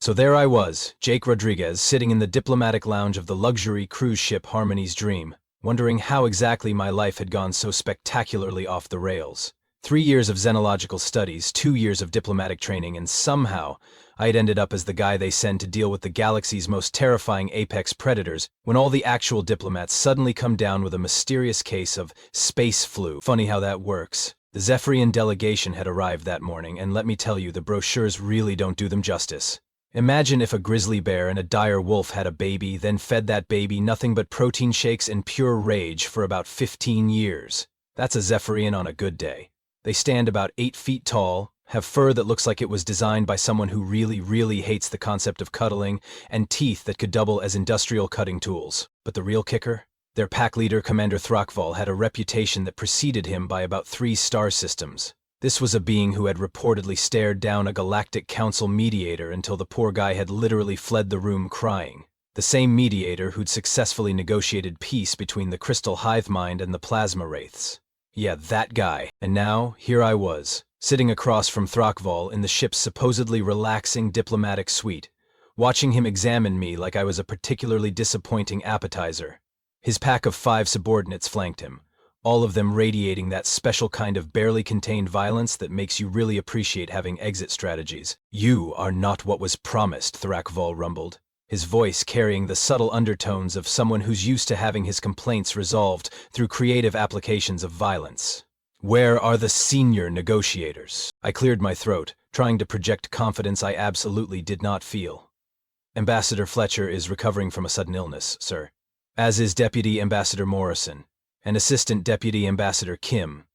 So there I was, Jake Rodriguez, sitting in the diplomatic lounge of the luxury cruise ship Harmony's Dream, wondering how exactly my life had gone so spectacularly off the rails. 3 years of xenological studies, 2 years of diplomatic training, and somehow I'd ended up as the guy they send to deal with the galaxy's most terrifying apex predators when all the actual diplomats suddenly come down with a mysterious case of space flu. Funny how that works. The Zephyrian delegation had arrived that morning, and let me tell you, the brochures really don't do them justice. Imagine if a grizzly bear and a dire wolf had a baby, then fed that baby nothing but protein shakes and pure rage for about 15 years. That's a Zephyrian on a good day. They stand about 8 feet tall, have fur that looks like it was designed by someone who really hates the concept of cuddling, and teeth that could double as industrial cutting tools. But the real kicker? Their pack leader, Commander Thrakval, had a reputation that preceded him by about 3 star systems. This was a being who had reportedly stared down a Galactic Council mediator until the poor guy had literally fled the room crying. The same mediator who'd successfully negotiated peace between the Crystal Hive Mind and the Plasma Wraiths. Yeah, that guy. And now, here I was, sitting across from Thrakval in the ship's supposedly relaxing diplomatic suite, watching him examine me like I was a particularly disappointing appetizer. His pack of 5 subordinates flanked him, all of them radiating that special kind of barely contained violence that makes you really appreciate having exit strategies. "You are not what was promised," Thrakval rumbled, his voice carrying the subtle undertones of someone who's used to having his complaints resolved through creative applications of violence. "Where are the senior negotiators?" I cleared my throat, trying to project confidence I absolutely did not feel. "Ambassador Fletcher is recovering from a sudden illness, sir. As is Deputy Ambassador Morrison, and Assistant Deputy Ambassador Kim,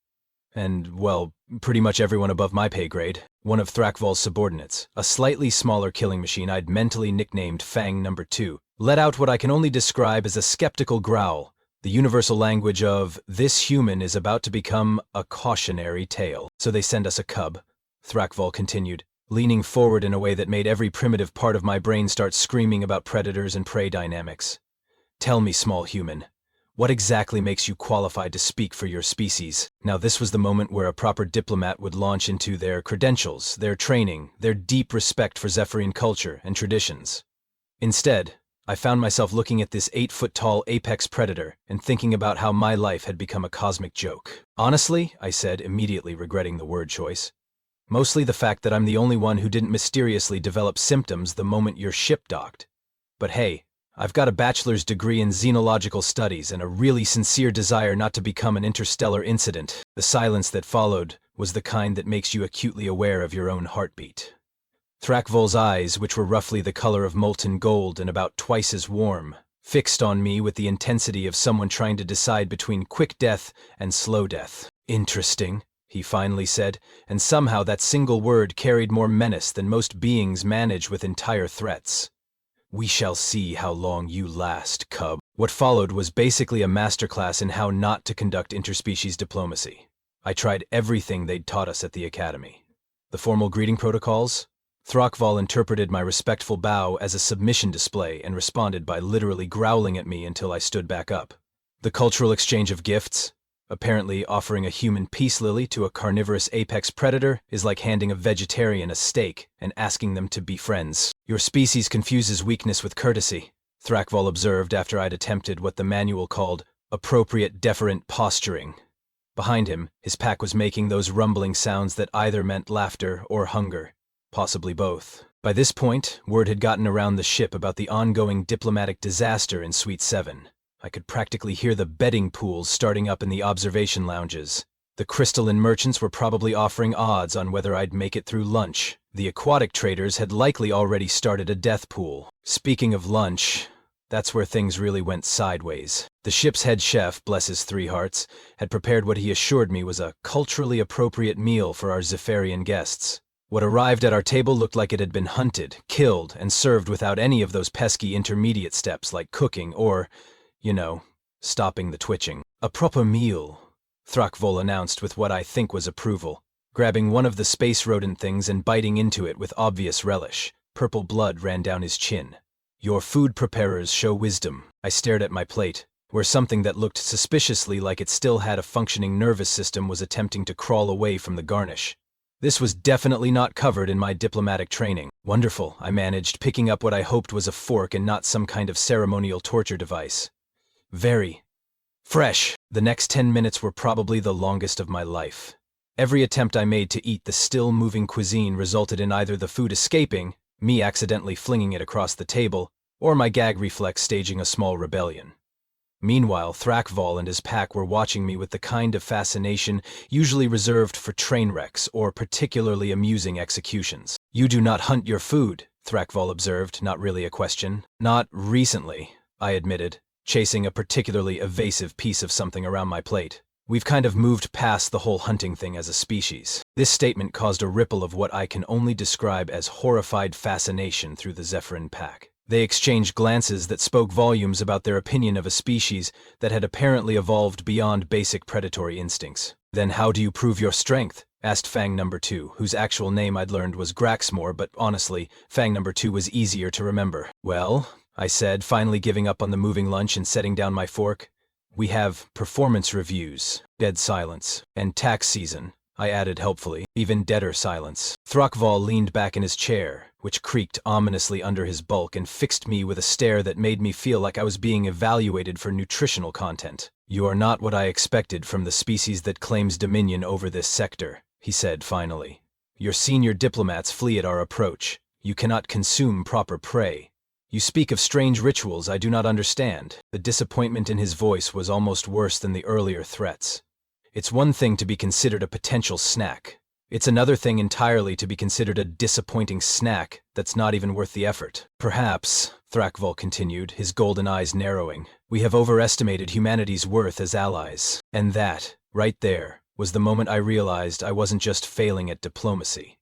and, well, pretty much everyone above my pay grade," one of Thrakval's subordinates, a slightly smaller killing machine I'd mentally nicknamed Fang No. 2, let out what I can only describe as a skeptical growl, the universal language of, "This human is about to become a cautionary tale." "So they send us a cub," Thrakval continued, leaning forward in a way that made every primitive part of my brain start screaming about predators and prey dynamics. "Tell me, small human, what exactly makes you qualified to speak for your species?" Now this was the moment where a proper diplomat would launch into their credentials, their training, their deep respect for Zephyrian culture and traditions. Instead, I found myself looking at this 8-foot-tall apex predator and thinking about how my life had become a cosmic joke. "Honestly," I said, immediately regretting the word choice, "mostly the fact that I'm the only one who didn't mysteriously develop symptoms the moment your ship docked. But hey, I've got a bachelor's degree in xenological studies and a really sincere desire not to become an interstellar incident." The silence that followed was the kind that makes you acutely aware of your own heartbeat. Thrakval's eyes, which were roughly the color of molten gold and about twice as warm, fixed on me with the intensity of someone trying to decide between quick death and slow death. "Interesting," he finally said, and somehow that single word carried more menace than most beings manage with entire threats. "We shall see how long you last, cub." What followed was basically a masterclass in how not to conduct interspecies diplomacy. I tried everything they'd taught us at the academy. The formal greeting protocols? Thrakval interpreted my respectful bow as a submission display and responded by literally growling at me until I stood back up. The cultural exchange of gifts? Apparently, offering a human peace lily to a carnivorous apex predator is like handing a vegetarian a steak and asking them to be friends. "Your species confuses weakness with courtesy," Thrakval observed after I'd attempted what the manual called appropriate deferent posturing. Behind him, his pack was making those rumbling sounds that either meant laughter or hunger, possibly both. By this point, word had gotten around the ship about the ongoing diplomatic disaster in Suite 7. I could practically hear the betting pools starting up in the observation lounges. The crystalline merchants were probably offering odds on whether I'd make it through lunch. The aquatic traders had likely already started a death pool. Speaking of lunch, that's where things really went sideways. The ship's head chef, bless his 3 hearts, had prepared what he assured me was a culturally appropriate meal for our Zephyrian guests. What arrived at our table looked like it had been hunted, killed, and served without any of those pesky intermediate steps like cooking or, stopping the twitching. "A proper meal," Thrakval announced with what I think was approval, grabbing one of the space rodent things and biting into it with obvious relish. Purple blood ran down his chin. "Your food preparers show wisdom." I stared at my plate, where something that looked suspiciously like it still had a functioning nervous system was attempting to crawl away from the garnish. This was definitely not covered in my diplomatic training. Wonderful, I managed, picking up what I hoped was a fork and not some kind of ceremonial torture device. Very fresh. The next 10 minutes were probably the longest of my life. Every attempt I made to eat the still-moving cuisine resulted in either the food escaping, me accidentally flinging it across the table, or my gag reflex staging a small rebellion. Meanwhile, Thrakval and his pack were watching me with the kind of fascination usually reserved for train wrecks or particularly amusing executions. "You do not hunt your food," Thrakval observed, not really a question. "Not recently," I admitted, chasing a particularly evasive piece of something around my plate. "We've kind of moved past the whole hunting thing as a species." This statement caused a ripple of what I can only describe as horrified fascination through the Zephyrin pack. They exchanged glances that spoke volumes about their opinion of a species that had apparently evolved beyond basic predatory instincts. "Then how do you prove your strength?" asked Fang number 2, whose actual name I'd learned was Graxmore, but honestly, Fang number 2 was easier to remember. "Well," I said, finally giving up on the moving lunch and setting down my fork, "we have performance reviews." Dead silence. "And tax season," I added helpfully. Even deader silence. Thrakval leaned back in his chair, which creaked ominously under his bulk, and fixed me with a stare that made me feel like I was being evaluated for nutritional content. "You are not what I expected from the species that claims dominion over this sector," he said finally. "Your senior diplomats flee at our approach. You cannot consume proper prey. You speak of strange rituals I do not understand." The disappointment in his voice was almost worse than the earlier threats. "It's one thing to be considered a potential snack. It's another thing entirely to be considered a disappointing snack that's not even worth the effort. Perhaps," Thrakval continued, his golden eyes narrowing, "we have overestimated humanity's worth as allies." And that, right there, was the moment I realized I wasn't just failing at diplomacy.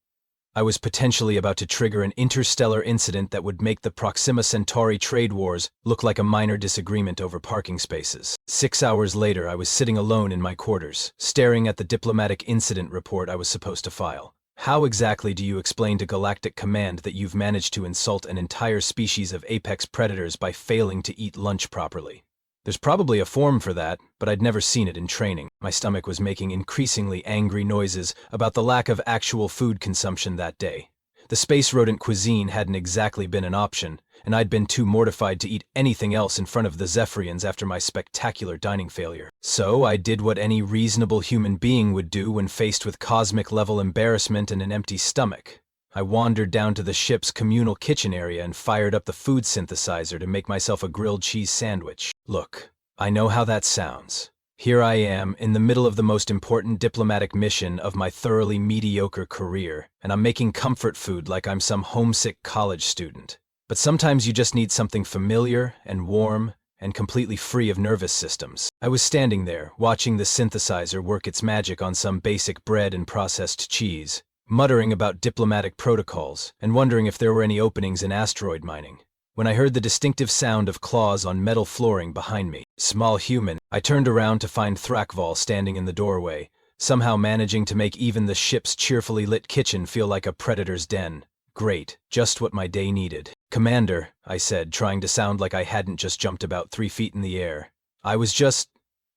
I was potentially about to trigger an interstellar incident that would make the Proxima Centauri trade wars look like a minor disagreement over parking spaces. 6 hours later, I was sitting alone in my quarters, staring at the diplomatic incident report I was supposed to file. "How exactly do you explain to Galactic Command that you've managed to insult an entire species of apex predators by failing to eat lunch properly?" There's probably a form for that, but I'd never seen it in training. My stomach was making increasingly angry noises about the lack of actual food consumption that day. The space rodent cuisine hadn't exactly been an option, and I'd been too mortified to eat anything else in front of the Zephyrians after my spectacular dining failure. So I did what any reasonable human being would do when faced with cosmic-level embarrassment and an empty stomach. I wandered down to the ship's communal kitchen area and fired up the food synthesizer to make myself a grilled cheese sandwich. Look, I know how that sounds. Here I am, in the middle of the most important diplomatic mission of my thoroughly mediocre career, and I'm making comfort food like I'm some homesick college student. But sometimes you just need something familiar and warm and completely free of nervous systems. I was standing there, watching the synthesizer work its magic on some basic bread and processed cheese, muttering about diplomatic protocols and wondering if there were any openings in asteroid mining, when I heard the distinctive sound of claws on metal flooring behind me. Small human. I turned around to find Thrakval standing in the doorway, somehow managing to make even the ship's cheerfully lit kitchen feel like a predator's den. Great, just what my day needed. "Commander," I said, trying to sound like I hadn't just jumped about 3 feet in the air. "I was just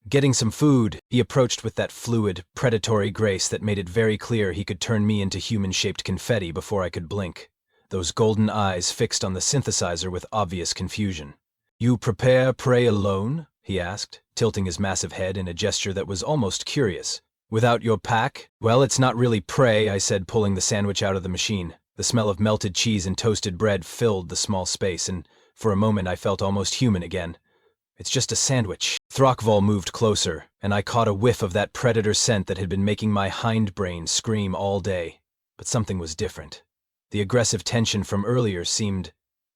getting some food." He approached with that fluid, predatory grace that made it very clear he could turn me into human-shaped confetti before I could blink, those golden eyes fixed on the synthesizer with obvious confusion. "You prepare prey alone?" he asked, tilting his massive head in a gesture that was almost curious. "Without your pack?" "Well, it's not really prey," I said, pulling the sandwich out of the machine. The smell of melted cheese and toasted bread filled the small space, and for a moment I felt almost human again. "It's just a sandwich." Thrakval moved closer, and I caught a whiff of that predator scent that had been making my hindbrain scream all day. But something was different. The aggressive tension from earlier seemed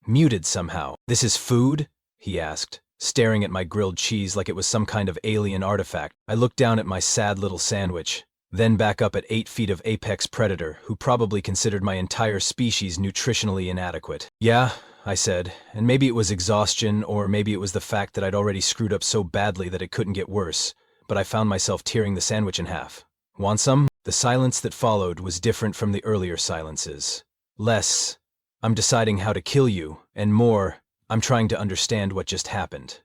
muted somehow. "This is food?" he asked, staring at my grilled cheese like it was some kind of alien artifact. I looked down at my sad little sandwich, then back up at 8 feet of apex predator who probably considered my entire species nutritionally inadequate. "Yeah," I said, and maybe it was exhaustion, or maybe it was the fact that I'd already screwed up so badly that it couldn't get worse, but I found myself tearing the sandwich in half. "Want some?" The silence that followed was different from the earlier silences. Less, "I'm deciding how to kill you," and more, "I'm trying to understand what just happened."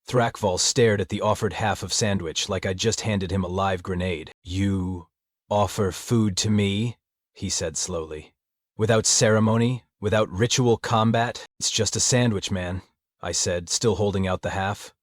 Thrakval stared at the offered half of sandwich like I'd just handed him a live grenade. "You Offer food to me, he said slowly. Without ceremony, without ritual combat? It's just a sandwich, man, I said, still holding out the half.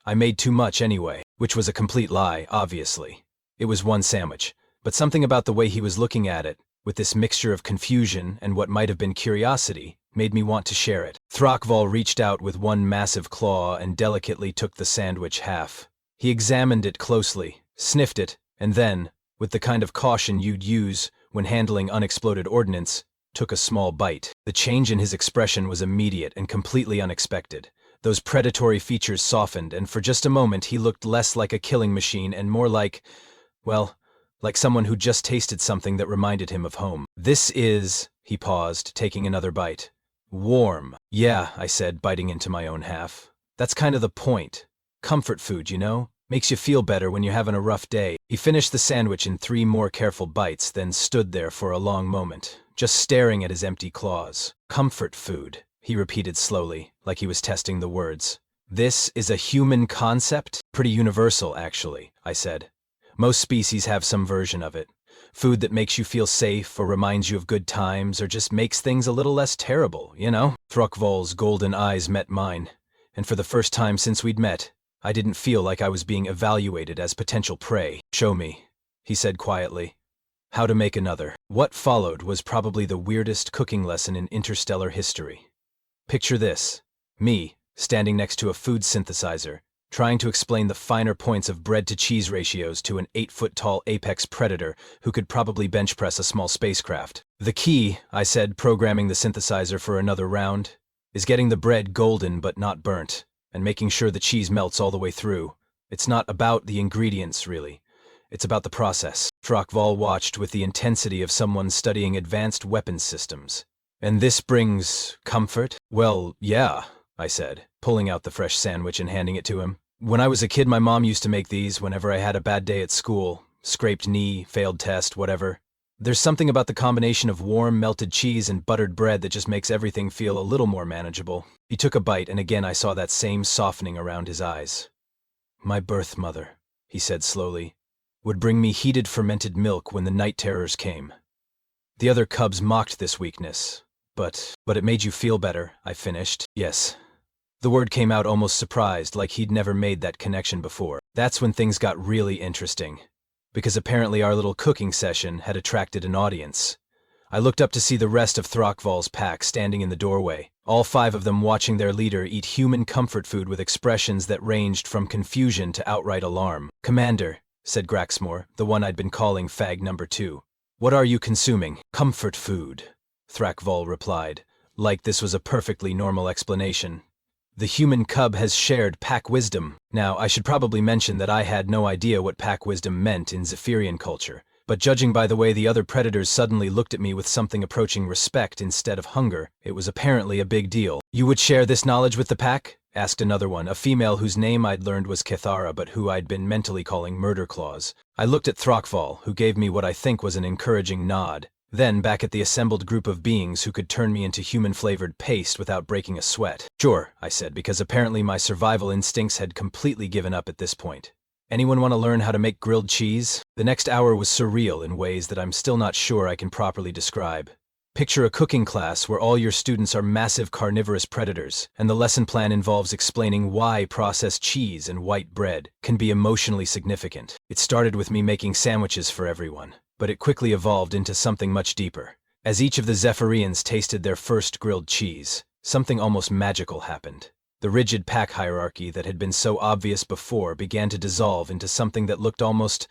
I made too much anyway, which was a complete lie, obviously. It was one sandwich, but something about the way he was looking at it, with this mixture of confusion and what might have been curiosity, made me want to share it. Throckval reached out with one massive claw and delicately took the sandwich half. He examined it closely, sniffed it, and then, with the kind of caution you'd use when handling unexploded ordnance, took a small bite. The change in his expression was immediate and completely unexpected. Those predatory features softened, and for just a moment he looked less like a killing machine and more like, well, like someone who just tasted something that reminded him of home. This is, he paused, taking another bite. Warm. Yeah, I said, biting into my own half. That's kind of the point. Comfort food, you know? Makes you feel better when you're having a rough day. He finished the sandwich in 3 more careful bites, then stood there for a long moment, just staring at his empty claws. Comfort food, he repeated slowly, like he was testing the words. This is a human concept? Pretty universal, actually, I said. Most species have some version of it. Food that makes you feel safe or reminds you of good times or just makes things a little less terrible, you know? Throckval's golden eyes met mine, and for the first time since we'd met, I didn't feel like I was being evaluated as potential prey. Show me, he said quietly. How to make another. What followed was probably the weirdest cooking lesson in interstellar history. Picture this. Me, standing next to a food synthesizer, trying to explain the finer points of bread-to-cheese ratios to an 8-foot-tall apex predator who could probably bench press a small spacecraft. The key, I said, programming the synthesizer for another round, is getting the bread golden but not burnt, and making sure the cheese melts all the way through. It's not about the ingredients, really. It's about the process. Throckval watched with the intensity of someone studying advanced weapons systems. And this brings comfort? Well, yeah, I said, pulling out the fresh sandwich and handing it to him. When I was a kid, my mom used to make these whenever I had a bad day at school. Scraped knee, failed test, whatever. There's something about the combination of warm, melted cheese and buttered bread that just makes everything feel a little more manageable. He took a bite, and again I saw that same softening around his eyes. My birth mother, he said slowly, would bring me heated fermented milk when the night terrors came. The other cubs mocked this weakness, but it made you feel better, I finished. Yes. The word came out almost surprised, like he'd never made that connection before. That's when things got really interesting, because apparently our little cooking session had attracted an audience. I looked up to see the rest of Throckval's pack standing in the doorway, all 5 of them watching their leader eat human comfort food with expressions that ranged from confusion to outright alarm. Commander, said Graxmore, the one I'd been calling Fag number 2. What are you consuming? Comfort food, Throckval replied, like this was a perfectly normal explanation. The human cub has shared pack wisdom. Now, I should probably mention that I had no idea what pack wisdom meant in Zephyrian culture, but judging by the way the other predators suddenly looked at me with something approaching respect instead of hunger, it was apparently a big deal. You would share this knowledge with the pack? Asked another one, a female whose name I'd learned was Kethara but who I'd been mentally calling Murder Claws. I looked at Throckval, who gave me what I think was an encouraging nod, then back at the assembled group of beings who could turn me into human-flavored paste without breaking a sweat. Sure, I said, because apparently my survival instincts had completely given up at this point. Anyone want to learn how to make grilled cheese? The next hour was surreal in ways that I'm still not sure I can properly describe. Picture a cooking class where all your students are massive carnivorous predators, and the lesson plan involves explaining why processed cheese and white bread can be emotionally significant. It started with me making sandwiches for everyone, but it quickly evolved into something much deeper. As each of the Zephyrians tasted their first grilled cheese, something almost magical happened. The rigid pack hierarchy that had been so obvious before began to dissolve into something that looked almost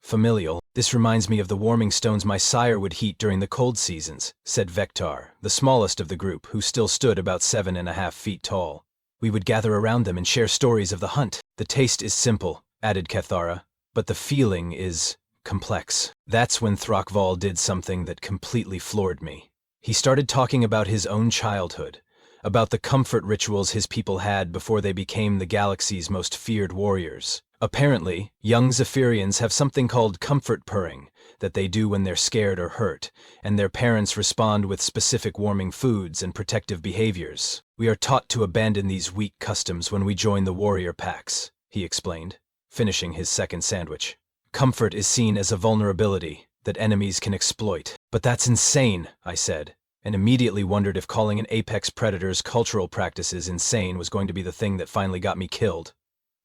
familial. This reminds me of the warming stones my sire would heat during the cold seasons, said Vectar, the smallest of the group, who still stood about 7.5 feet tall. We would gather around them and share stories of the hunt. The taste is simple, added Kethara, but the feeling is complex. That's when Throckval did something that completely floored me. He started talking about his own childhood, about the comfort rituals his people had before they became the galaxy's most feared warriors. Apparently, young Zephyrians have something called comfort purring that they do when they're scared or hurt, and their parents respond with specific warming foods and protective behaviors. We are taught to abandon these weak customs when we join the warrior packs, he explained, finishing his second sandwich. Comfort is seen as a vulnerability, that enemies can exploit. But that's insane, I said, and immediately wondered if calling an apex predator's cultural practices insane was going to be the thing that finally got me killed.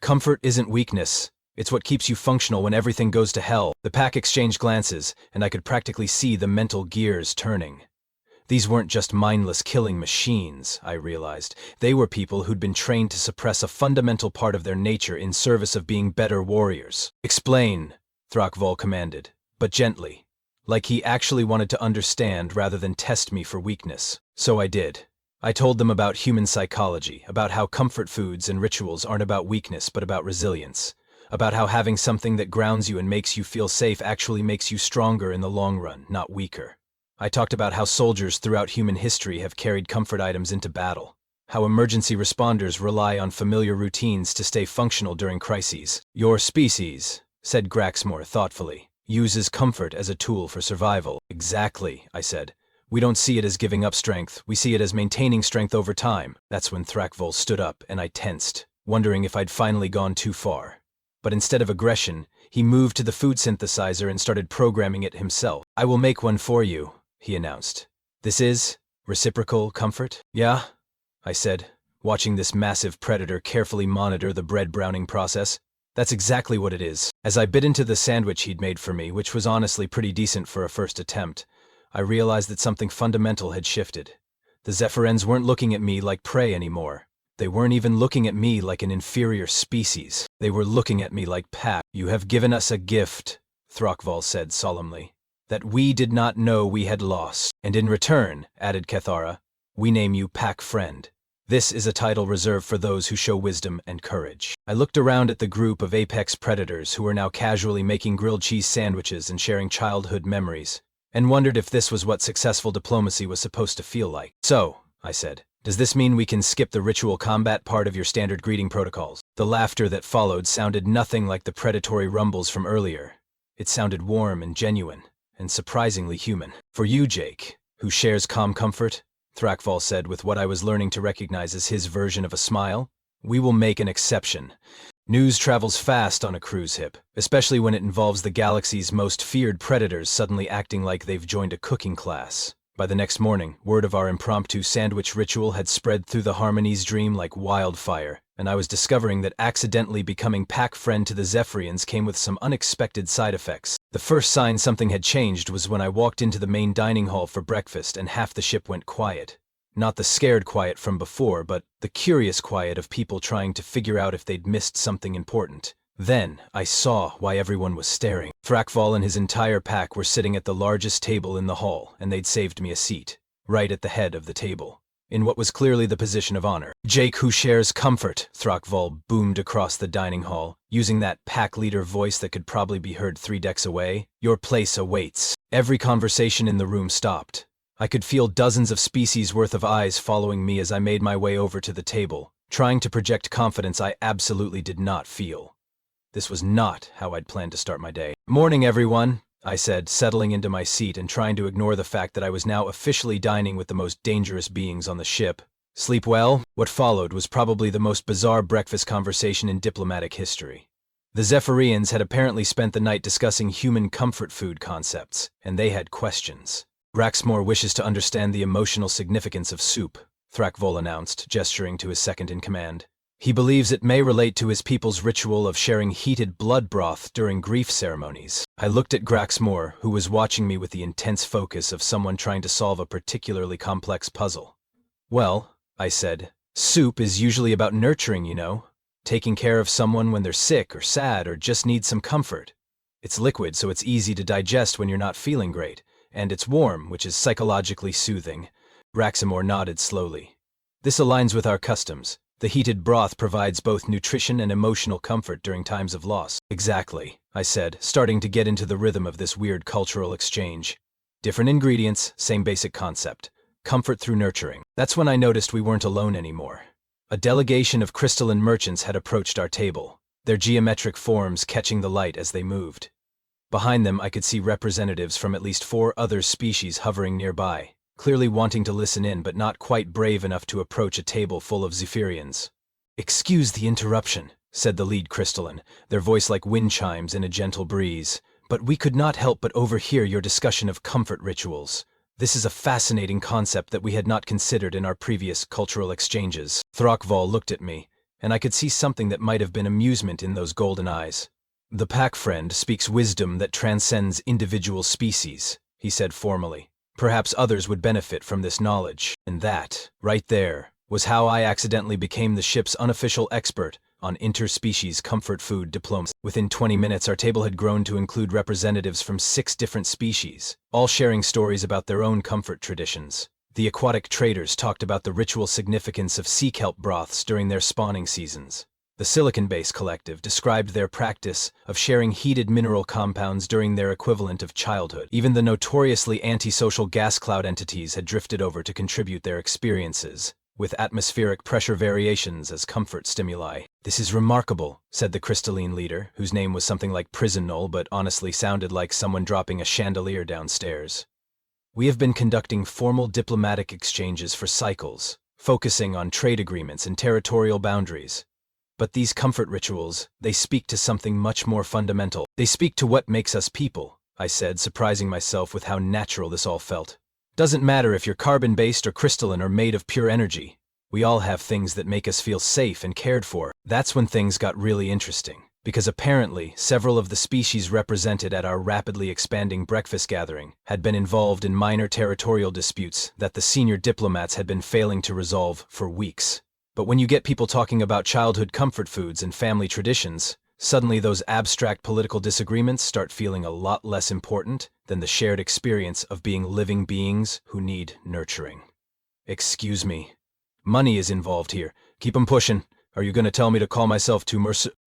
Comfort isn't weakness. It's what keeps you functional when everything goes to hell. The pack exchanged glances, and I could practically see the mental gears turning. These weren't just mindless killing machines, I realized. They were people who'd been trained to suppress a fundamental part of their nature in service of being better warriors. Explain, Thrakval commanded, but gently, like he actually wanted to understand rather than test me for weakness. So I did. I told them about human psychology, about how comfort foods and rituals aren't about weakness but about resilience, about how having something that grounds you and makes you feel safe actually makes you stronger in the long run, not weaker. I talked about how soldiers throughout human history have carried comfort items into battle, how emergency responders rely on familiar routines to stay functional during crises. Your species, said Graxmore thoughtfully, uses comfort as a tool for survival. Exactly, I said. We don't see it as giving up strength, we see it as maintaining strength over time. That's when Thrakval stood up and I tensed, wondering if I'd finally gone too far. But instead of aggression, he moved to the food synthesizer and started programming it himself. I will make one for you, he announced. This is reciprocal comfort? Yeah, I said, watching this massive predator carefully monitor the bread browning process. That's exactly what it is. As I bit into the sandwich he'd made for me, which was honestly pretty decent for a first attempt, I realized that something fundamental had shifted. The Zephyrens weren't looking at me like prey anymore. They weren't even looking at me like an inferior species. They were looking at me like pack. You have given us a gift, Thrakval said solemnly, that we did not know we had lost. And in return, added Kethara, we name you Pack Friend. This is a title reserved for those who show wisdom and courage. I looked around at the group of apex predators who were now casually making grilled cheese sandwiches and sharing childhood memories, and wondered if this was what successful diplomacy was supposed to feel like. So, I said, does this mean we can skip the ritual combat part of your standard greeting protocols? The laughter that followed sounded nothing like the predatory rumbles from earlier. It sounded warm and genuine, and surprisingly human. For you, Jake, who shares calm comfort, Thrakval said with what I was learning to recognize as his version of a smile, we will make an exception. News travels fast on a cruise ship, especially when it involves the galaxy's most feared predators suddenly acting like they've joined a cooking class. By the next morning, word of our impromptu sandwich ritual had spread through the Harmony's dream like wildfire, and I was discovering that accidentally becoming pack friend to the Zephyrians came with some unexpected side effects. The first sign something had changed was when I walked into the main dining hall for breakfast and half the ship went quiet. Not the scared quiet from before, but the curious quiet of people trying to figure out if they'd missed something important. Then, I saw why everyone was staring. Thrakval and his entire pack were sitting at the largest table in the hall, and they'd saved me a seat, right at the head of the table, in what was clearly the position of honor. Jake who shares comfort, Thrakval boomed across the dining hall, using that pack leader voice that could probably be heard 3 decks away. Your place awaits. Every conversation in the room stopped. I could feel dozens of species worth of eyes following me as I made my way over to the table, trying to project confidence I absolutely did not feel. This was not how I'd planned to start my day. Morning, everyone, I said, settling into my seat and trying to ignore the fact that I was now officially dining with the most dangerous beings on the ship. Sleep well? What followed was probably the most bizarre breakfast conversation in diplomatic history. The Zephyrians had apparently spent the night discussing human comfort food concepts, and they had questions. Graxmore wishes to understand the emotional significance of soup, Thrakval announced, gesturing to his second-in-command. He believes it may relate to his people's ritual of sharing heated blood broth during grief ceremonies. I looked at Graxmore, who was watching me with the intense focus of someone trying to solve a particularly complex puzzle. Well, I said, soup is usually about nurturing, you know, taking care of someone when they're sick or sad or just need some comfort. It's liquid, so it's easy to digest when you're not feeling great, and it's warm, which is psychologically soothing. Graxmore nodded slowly. This aligns with our customs. The heated broth provides both nutrition and emotional comfort during times of loss. Exactly, I said, starting to get into the rhythm of this weird cultural exchange. Different ingredients, same basic concept. Comfort through nurturing. That's when I noticed we weren't alone anymore. A delegation of crystalline merchants had approached our table, their geometric forms catching the light as they moved. Behind them I could see representatives from at least 4 other species hovering nearby, clearly wanting to listen in but not quite brave enough to approach a table full of Zephyrians. Excuse the interruption, said the lead crystalline, their voice like wind chimes in a gentle breeze, But we could not help but overhear your discussion of comfort rituals. This is a fascinating concept that we had not considered in our previous cultural exchanges. Throckval looked at me, and I could see something that might have been amusement in those golden eyes. The pack friend speaks wisdom that transcends individual species, he said formally. Perhaps others would benefit from this knowledge. And that, right there, was how I accidentally became the ship's unofficial expert on interspecies comfort food diplomas. Within 20 minutes, our table had grown to include representatives from 6 different species, all sharing stories about their own comfort traditions. The aquatic traders talked about the ritual significance of sea kelp broths during their spawning seasons. The silicon-based collective described their practice of sharing heated mineral compounds during their equivalent of childhood. Even the notoriously antisocial gas cloud entities had drifted over to contribute their experiences, with atmospheric pressure variations as comfort stimuli. "This is remarkable," said the crystalline leader, whose name was something like Prison Null but honestly sounded like someone dropping a chandelier downstairs. "We have been conducting formal diplomatic exchanges for cycles, focusing on trade agreements and territorial boundaries. But these comfort rituals, they speak to something much more fundamental. They speak to what makes us people," I said, surprising myself with how natural this all felt. "Doesn't matter if you're carbon-based or crystalline or made of pure energy. We all have things that make us feel safe and cared for." That's when things got really interesting, because apparently several of the species represented at our rapidly expanding breakfast gathering had been involved in minor territorial disputes that the senior diplomats had been failing to resolve for weeks. But when you get people talking about childhood comfort foods and family traditions, suddenly those abstract political disagreements start feeling a lot less important than the shared experience of being living beings who need nurturing. "Excuse me. Money is involved here. Keep 'em pushing. Are you going to tell me to call myself too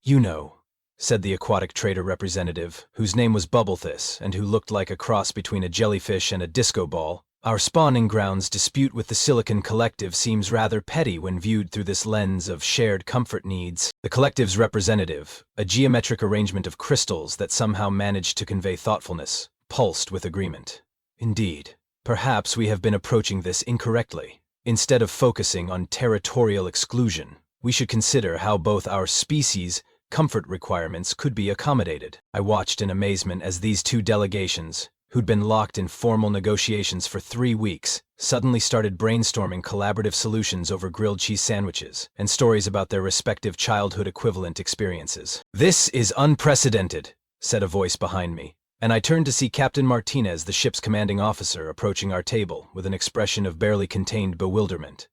You know," said the aquatic trader representative, whose name was Bubblethis and who looked like a cross between a jellyfish and a disco ball. "Our spawning grounds dispute with the Silicon Collective seems rather petty when viewed through this lens of shared comfort needs." The collective's representative, a geometric arrangement of crystals that somehow managed to convey thoughtfulness, pulsed with agreement. "Indeed, perhaps we have been approaching this incorrectly. Instead of focusing on territorial exclusion, we should consider how both our species' comfort requirements could be accommodated." I watched in amazement as these two delegations, who'd been locked in formal negotiations for 3 weeks, suddenly started brainstorming collaborative solutions over grilled cheese sandwiches and stories about their respective childhood equivalent experiences. "This is unprecedented," said a voice behind me, and I turned to see Captain Martinez, the ship's commanding officer, approaching our table with an expression of barely contained bewilderment.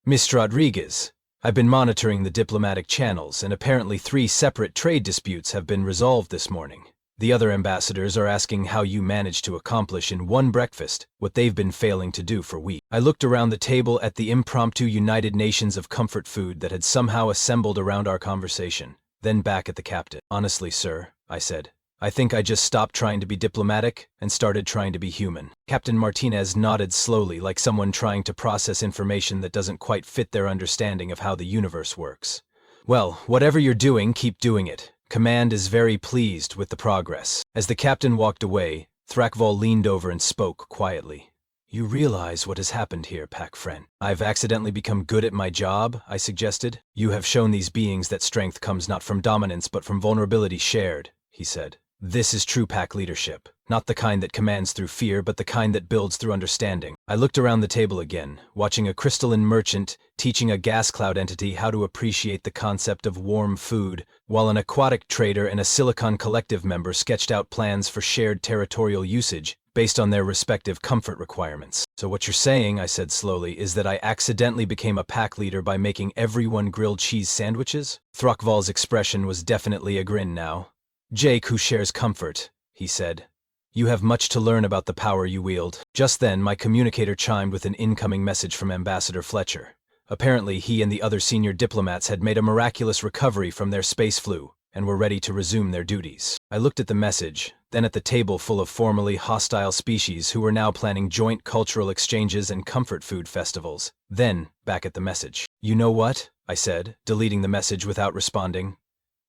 "Mr. Rodriguez, I've been monitoring the diplomatic channels, and apparently 3 separate trade disputes have been resolved this morning. The other ambassadors are asking how you managed to accomplish in one breakfast what they've been failing to do for weeks." I looked around the table at the impromptu United Nations of comfort food that had somehow assembled around our conversation, then back at the captain. "Honestly, sir," I said, "I think I just stopped trying to be diplomatic and started trying to be human." Captain Martinez nodded slowly, like someone trying to process information that doesn't quite fit their understanding of how the universe works. "Well, whatever you're doing, keep doing it. Command is very pleased with the progress." As the captain walked away, Thrakval leaned over and spoke quietly. "You realize what has happened here, pack friend?" "I've accidentally become good at my job," I suggested. "You have shown these beings that strength comes not from dominance but from vulnerability shared," he said. "This is true pack leadership, not the kind that commands through fear, but the kind that builds through understanding." I looked around the table again, watching a crystalline merchant teaching a gas cloud entity how to appreciate the concept of warm food, while an aquatic trader and a Silicon Collective member sketched out plans for shared territorial usage based on their respective comfort requirements. "So what you're saying," I said slowly, "is that I accidentally became a pack leader by making everyone grilled cheese sandwiches?" Throckval's expression was definitely a grin now. "Jake, who shares comfort," he said. "You have much to learn about the power you wield." Just then, my communicator chimed with an incoming message from Ambassador Fletcher. Apparently, he and the other senior diplomats had made a miraculous recovery from their space flu and were ready to resume their duties. I looked at the message, then at the table full of formerly hostile species who were now planning joint cultural exchanges and comfort food festivals, then back at the message. "You know what?" I said, deleting the message without responding.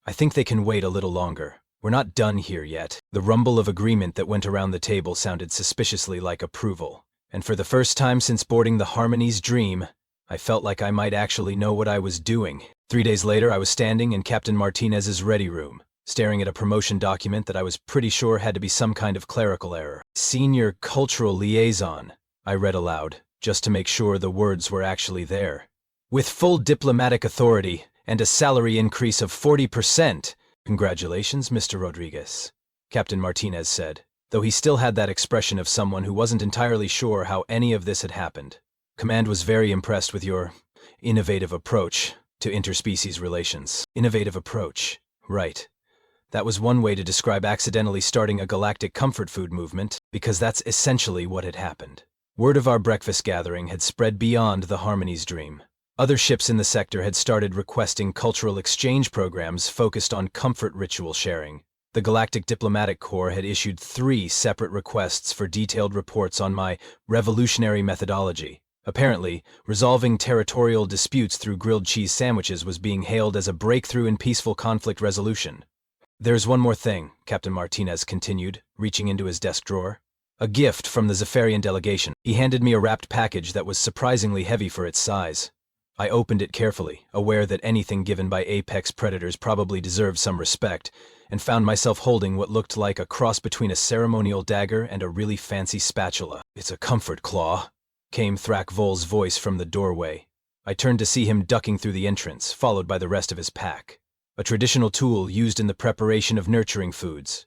"I think they can wait a little longer. We're not done here yet." The rumble of agreement that went around the table sounded suspiciously like approval, and for the first time since boarding the Harmony's Dream, I felt like I might actually know what I was doing. 3 days later, I was standing in Captain Martinez's ready room, staring at a promotion document that I was pretty sure had to be some kind of clerical error. Senior Cultural Liaison, I read aloud, just to make sure the words were actually there. With full diplomatic authority and a salary increase of 40%. Congratulations, Mr. Rodriguez, Captain Martinez said, though he still had that expression of someone who wasn't entirely sure how any of this had happened. Command was very impressed with your innovative approach to interspecies relations. Innovative approach, right. That was one way to describe accidentally starting a galactic comfort food movement, because that's essentially what had happened. Word of our breakfast gathering had spread beyond the Harmony's dream. Other ships in the sector had started requesting cultural exchange programs focused on comfort ritual sharing. The Galactic Diplomatic Corps had issued 3 separate requests for detailed reports on my revolutionary methodology. Apparently, resolving territorial disputes through grilled cheese sandwiches was being hailed as a breakthrough in peaceful conflict resolution. There's one more thing, Captain Martinez continued, reaching into his desk drawer. A gift from the Zephyrian delegation. He handed me a wrapped package that was surprisingly heavy for its size. I opened it carefully, aware that anything given by apex predators probably deserved some respect, and found myself holding what looked like a cross between a ceremonial dagger and a really fancy spatula. It's a comfort claw, came Thrak-Vol's voice from the doorway. I turned to see him ducking through the entrance, followed by the rest of his pack. A traditional tool used in the preparation of nurturing foods.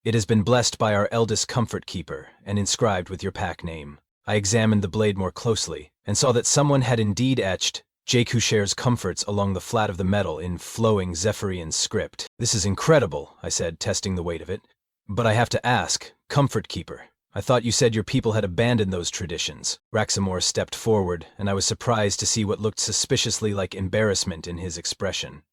It has been blessed by our eldest comfort keeper and inscribed with your pack name. I examined the blade more closely and saw that someone had indeed etched Jake who shares comforts along the flat of the metal in flowing Zephyrian script. This is incredible, I said, testing the weight of it. But I have to ask, Comfort Keeper, I thought you said your people had abandoned those traditions. Raxamore stepped forward, and I was surprised to see what looked suspiciously like embarrassment in his expression.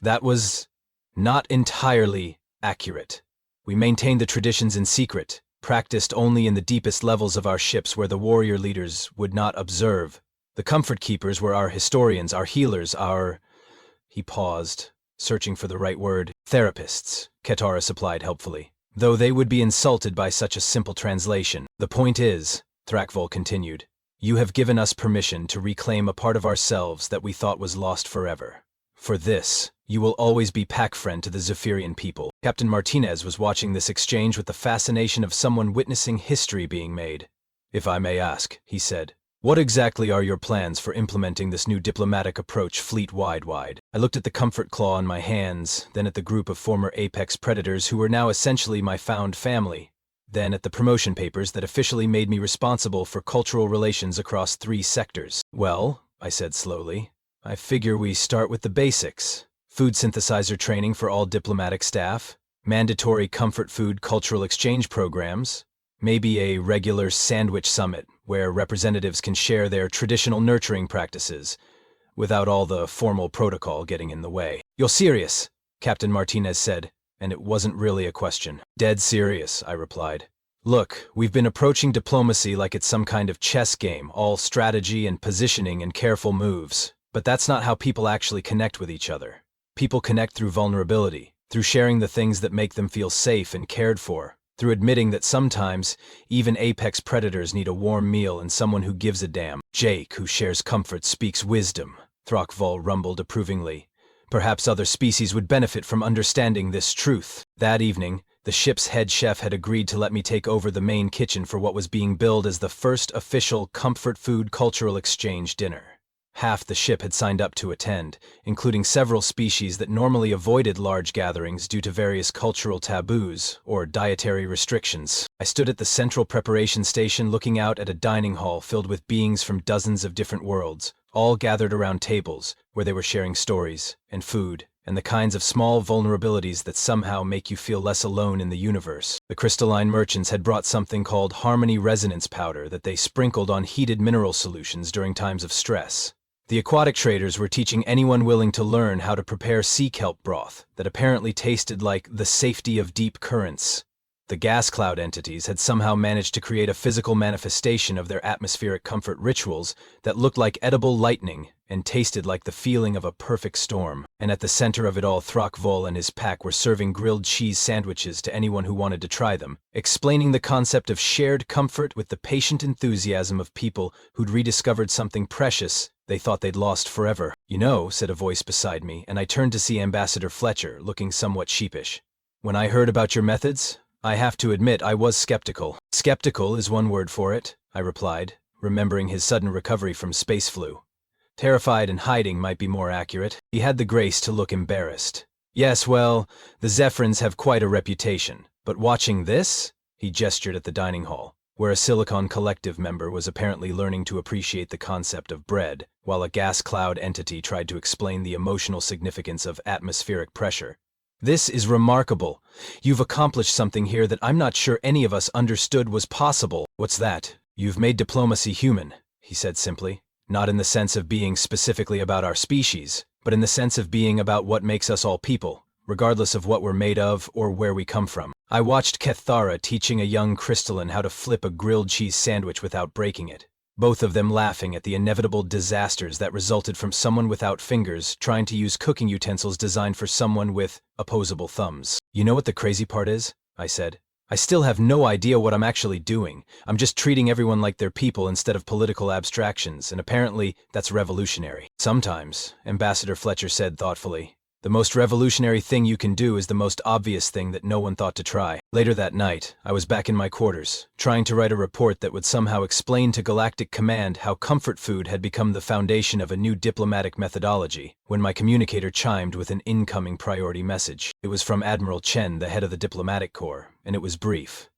That was not entirely accurate. We maintained the traditions in secret, practiced only in the deepest levels of our ships where the warrior leaders would not observe. The Comfort Keepers were our historians, our healers, our... He paused, searching for the right word. Therapists, Ketara supplied helpfully, though they would be insulted by such a simple translation. The point is, Thrak-Vol continued, you have given us permission to reclaim a part of ourselves that we thought was lost forever. For this, you will always be pack friend to the Zephyrian people. Captain Martinez was watching this exchange with the fascination of someone witnessing history being made. If I may ask, he said, what exactly are your plans for implementing this new diplomatic approach fleet-wide? I looked at the comfort claw in my hands, then at the group of former apex predators who were now essentially my found family, then at the promotion papers that officially made me responsible for cultural relations across 3 sectors. Well, I said slowly, I figure we start with the basics. Food synthesizer training for all diplomatic staff, mandatory comfort food cultural exchange programs, maybe a regular sandwich summit where representatives can share their traditional nurturing practices without all the formal protocol getting in the way. You're serious, Captain Martinez said, and it wasn't really a question. Dead serious, I replied. Look, we've been approaching diplomacy like it's some kind of chess game, all strategy and positioning and careful moves. But that's not how people actually connect with each other. People connect through vulnerability, through sharing the things that make them feel safe and cared for, through admitting that sometimes even apex predators need a warm meal and someone who gives a damn. Jake, who shares comfort, speaks wisdom, Thrak-Vol rumbled approvingly. Perhaps other species would benefit from understanding this truth. That evening, the ship's head chef had agreed to let me take over the main kitchen for what was being billed as the first official comfort food cultural exchange dinner. Half the ship had signed up to attend, including several species that normally avoided large gatherings due to various cultural taboos or dietary restrictions. I stood at the central preparation station looking out at a dining hall filled with beings from dozens of different worlds, all gathered around tables where they were sharing stories and food and the kinds of small vulnerabilities that somehow make you feel less alone in the universe. The crystalline merchants had brought something called Harmony Resonance Powder that they sprinkled on heated mineral solutions during times of stress. The aquatic traders were teaching anyone willing to learn how to prepare sea kelp broth that apparently tasted like the safety of deep currents. The gas cloud entities had somehow managed to create a physical manifestation of their atmospheric comfort rituals that looked like edible lightning and tasted like the feeling of a perfect storm. And at the center of it all, Thrak-Vol and his pack were serving grilled cheese sandwiches to anyone who wanted to try them, explaining the concept of shared comfort with the patient enthusiasm of people who'd rediscovered something precious they thought they'd lost forever. "You know," said a voice beside me, and I turned to see Ambassador Fletcher, looking somewhat sheepish. "When I heard about your methods, I have to admit I was skeptical." "Skeptical is one word for it," I replied, remembering his sudden recovery from space flu. "Terrified and hiding might be more accurate." He had the grace to look embarrassed. "Yes, well, the Zephrins have quite a reputation. But watching this?" He gestured at the dining hall, where a Silicon Collective member was apparently learning to appreciate the concept of bread, while a gas cloud entity tried to explain the emotional significance of atmospheric pressure. "This is remarkable. You've accomplished something here that I'm not sure any of us understood was possible." "What's that?" "You've made diplomacy human," he said simply. "Not in the sense of being specifically about our species, but in the sense of being about what makes us all people, regardless of what we're made of or where we come from." I watched Kethara teaching a young crystalline how to flip a grilled cheese sandwich without breaking it, both of them laughing at the inevitable disasters that resulted from someone without fingers trying to use cooking utensils designed for someone with opposable thumbs. "You know what the crazy part is?" I said. "I still have no idea what I'm actually doing. I'm just treating everyone like they're people instead of political abstractions, and apparently that's revolutionary." "Sometimes," Ambassador Fletcher said thoughtfully, "the most revolutionary thing you can do is the most obvious thing that no one thought to try." Later that night, I was back in my quarters, trying to write a report that would somehow explain to Galactic Command how comfort food had become the foundation of a new diplomatic methodology, when my communicator chimed with an incoming priority message. It was from Admiral Chen, the head of the Diplomatic Corps, and it was brief.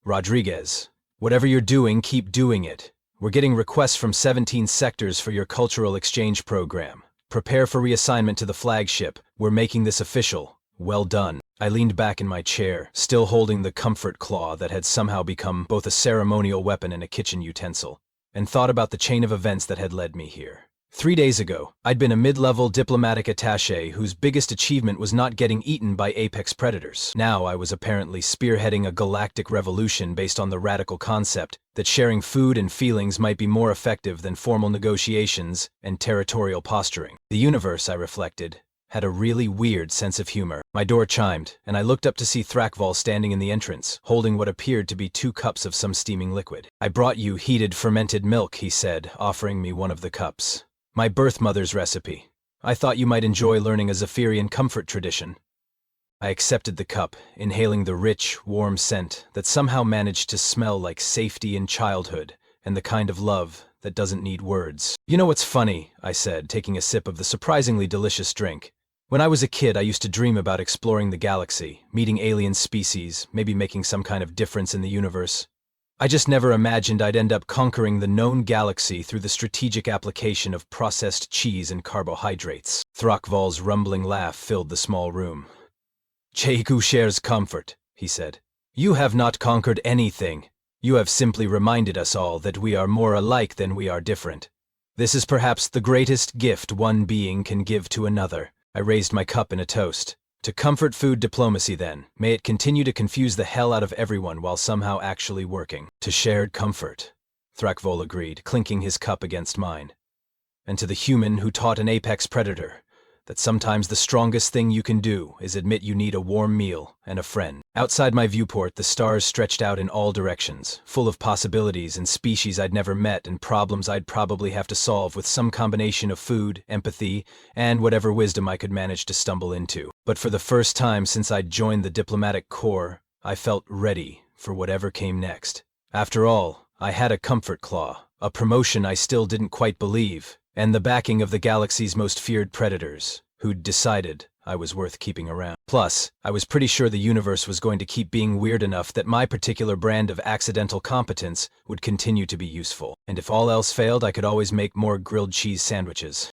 "Rodriguez, whatever you're doing, keep doing it. We're getting requests from 17 sectors for your cultural exchange program. Prepare for reassignment to the flagship. We're making this official. Well done." I leaned back in my chair, still holding the comfort claw that had somehow become both a ceremonial weapon and a kitchen utensil, and thought about the chain of events that had led me here. 3 days ago, I'd been a mid-level diplomatic attaché whose biggest achievement was not getting eaten by apex predators. Now I was apparently spearheading a galactic revolution based on the radical concept that sharing food and feelings might be more effective than formal negotiations and territorial posturing. The universe, I reflected, had a really weird sense of humor. My door chimed, and I looked up to see Thrakval standing in the entrance, holding what appeared to be 2 cups of some steaming liquid. "I brought you heated fermented milk," he said, offering me one of the cups. "My birth mother's recipe. I thought you might enjoy learning a Zephyrian comfort tradition." I accepted the cup, inhaling the rich, warm scent that somehow managed to smell like safety and childhood, and the kind of love that doesn't need words. "You know what's funny?" I said, taking a sip of the surprisingly delicious drink. "When I was a kid, I used to dream about exploring the galaxy, meeting alien species, maybe making some kind of difference in the universe. I just never imagined I'd end up conquering the known galaxy through the strategic application of processed cheese and carbohydrates." Thrakval's rumbling laugh filled the small room. "Jeku shares comfort," he said. "You have not conquered anything. You have simply reminded us all that we are more alike than we are different. This is perhaps the greatest gift one being can give to another." I raised my cup in a toast. "To comfort food diplomacy, then. May it continue to confuse the hell out of everyone while somehow actually working." "To shared comfort," Thrakval agreed, clinking his cup against mine. "And to the human who taught an apex predator that sometimes the strongest thing you can do is admit you need a warm meal and a friend." Outside my viewport, the stars stretched out in all directions, full of possibilities and species I'd never met and problems I'd probably have to solve with some combination of food, empathy, and whatever wisdom I could manage to stumble into. But for the first time since I'd joined the Diplomatic Corps, I felt ready for whatever came next. After all, I had a comfort claw, a promotion I still didn't quite believe, and the backing of the galaxy's most feared predators, who'd decided I was worth keeping around. Plus, I was pretty sure the universe was going to keep being weird enough that my particular brand of accidental competence would continue to be useful. And if all else failed, I could always make more grilled cheese sandwiches.